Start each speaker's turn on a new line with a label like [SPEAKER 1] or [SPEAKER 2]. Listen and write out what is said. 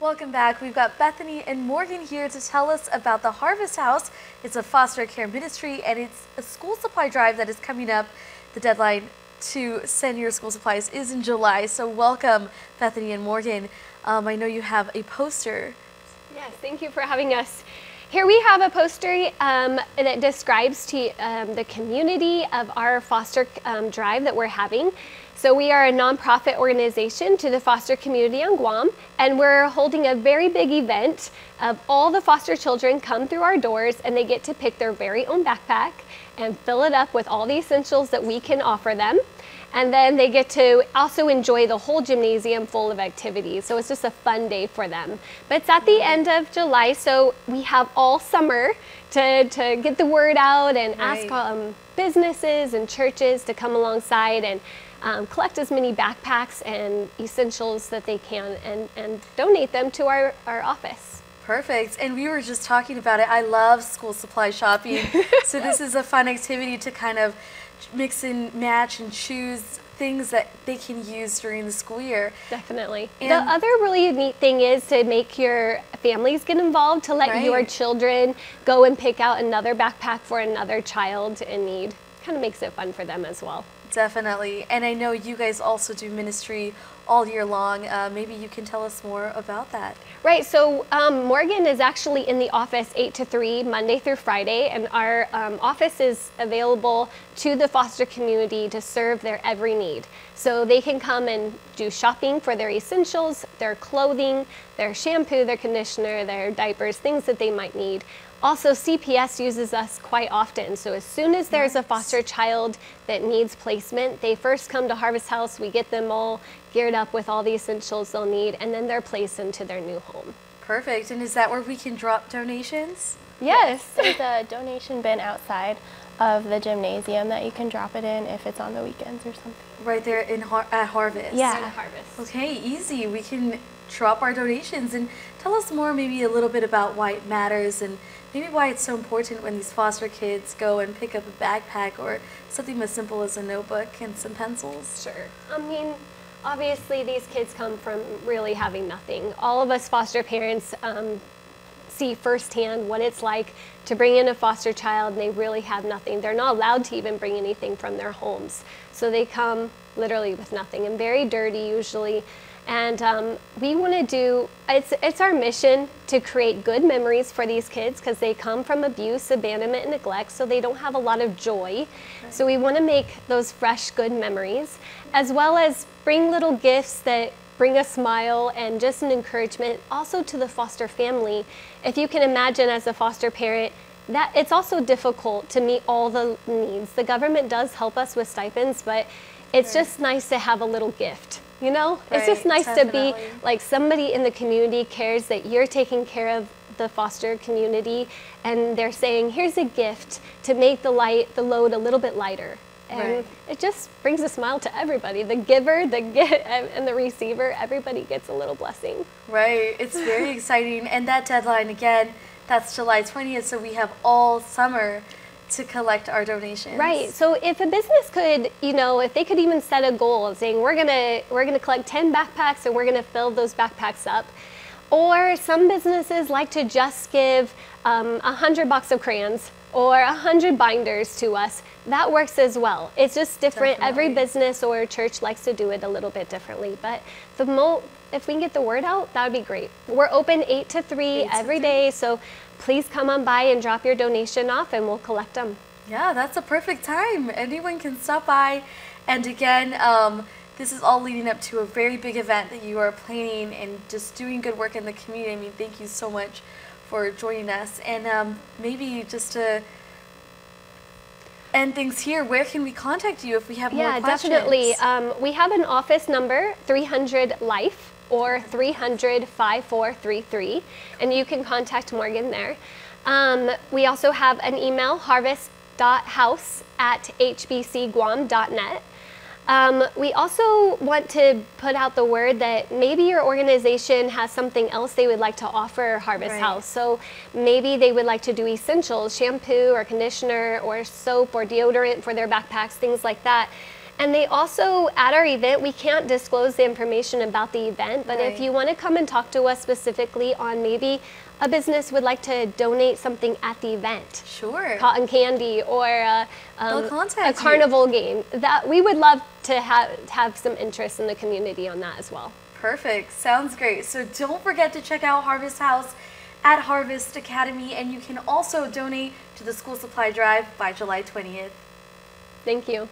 [SPEAKER 1] Welcome back. We've got Bethany and Morgan here to tell us about the Harvest House. It's a foster care ministry and it's a school supply drive that is coming up. The deadline to send your school supplies is in July. So welcome, Bethany and Morgan. I know you have a poster.
[SPEAKER 2] Yes, thank you for having us. Here we have a poster that describes to the community of our foster drive that we're having. So we are a nonprofit organization to the foster community on Guam, and we're holding a very big event of all the foster children come through our doors and they get to pick their very own backpack and fill it up with all the essentials that we can offer them. And then they get to also enjoy the whole gymnasium full of activities. So it's just a fun day for them. But it's at the end of July, so we have all summer to get the word out and ask businesses and churches to come alongside and collect as many backpacks and essentials that they can and donate them to our office.
[SPEAKER 1] Perfect. And we were just talking about it. I love school supply shopping. So this is a fun activity to kind of mix and match and choose things that they can use during the school year.
[SPEAKER 2] Definitely. And the other really neat thing is to make your families get involved, to let your children go and pick out another backpack for another child in need. Kind of makes it fun for them as well.
[SPEAKER 1] Definitely. And I know you guys also do ministry all year long. Maybe you can tell us more about that.
[SPEAKER 2] Right. So Morgan is actually in the office 8 to 3, Monday through Friday, and our office is available to the foster community to serve their every need. So they can come and do shopping for their essentials, their clothing, their shampoo, their conditioner, their diapers, things that they might need. Also, CPS uses us quite often. So as soon as there's a foster child that needs placement, they first come to Harvest House. We get them all geared up with all the essentials they'll need, and then they're placed into their new home.
[SPEAKER 1] Perfect. And is that where we can drop donations?
[SPEAKER 3] Yes. There's a donation bin outside of the gymnasium that you can drop it in if it's on the weekends or something.
[SPEAKER 1] Right there at Harvest?
[SPEAKER 3] Yeah.
[SPEAKER 2] In Harvest.
[SPEAKER 1] Okay, easy. We can drop our donations. And tell us more, maybe a little bit about why it matters and maybe why it's so important when these foster kids go and pick up a backpack or something as simple as a notebook and some pencils.
[SPEAKER 2] Sure. I mean, obviously these kids come from really having nothing. All of us foster parents see firsthand what it's like to bring in a foster child and they really have nothing. They're not allowed to even bring anything from their homes. So they come literally with nothing and very dirty usually. And we want to do, it's our mission to create good memories for these kids because they come from abuse, abandonment, and neglect, so they don't have a lot of joy. Right. So we want to make those fresh, good memories, as well as bring little gifts that bring a smile and just an encouragement also to the foster family. If you can imagine as a foster parent, that it's also difficult to meet all the needs. The government does help us with stipends, but it's just nice to have a little gift. You know, it's just nice to be like somebody in the community cares that you're taking care of the foster community and they're saying, here's a gift to make the load a little bit lighter. And it just brings a smile to everybody. The giver, and the receiver, everybody gets a little blessing.
[SPEAKER 1] Right, it's very exciting. And that deadline, again, that's July 20th, so we have all summer to collect our donations.
[SPEAKER 2] Right. So if a business could, you know, if they could even set a goal of saying we're gonna collect 10 backpacks and we're gonna fill those backpacks up, or some businesses like to just give 100 box of crayons or 100 binders to us. That works as well. It's just different. Every business or church likes to do it a little bit differently. But if we can get the word out, that would be great. We're open 8 to 3 every day, so please come on by and drop your donation off and we'll collect them.
[SPEAKER 1] Yeah, that's a perfect time. Anyone can stop by. And again, this is all leading up to a very big event that you are planning and just doing good work in the community. I mean, thank you so much for joining us. And maybe just to end things here, where can we contact you if we have more questions?
[SPEAKER 2] Yeah, definitely. We have an office number, 300-LIFE. Or 300-5433, and you can contact Morgan there. We also have an email, harvest.house@hbcguam.net. We also want to put out the word that maybe your organization has something else they would like to offer Harvest House. So maybe they would like to do essentials, shampoo or conditioner or soap or deodorant for their backpacks, things like that. And they also, at our event, we can't disclose the information about the event, but if you want to come and talk to us specifically on maybe a business would like to donate something at the event.
[SPEAKER 1] Sure.
[SPEAKER 2] Cotton candy or a
[SPEAKER 1] contact
[SPEAKER 2] carnival game. That we would love to have some interest in the community on that as well.
[SPEAKER 1] Perfect. Sounds great. So don't forget to check out Harvest House at Harvest Academy, and you can also donate to the school supply drive by July 20th.
[SPEAKER 2] Thank you.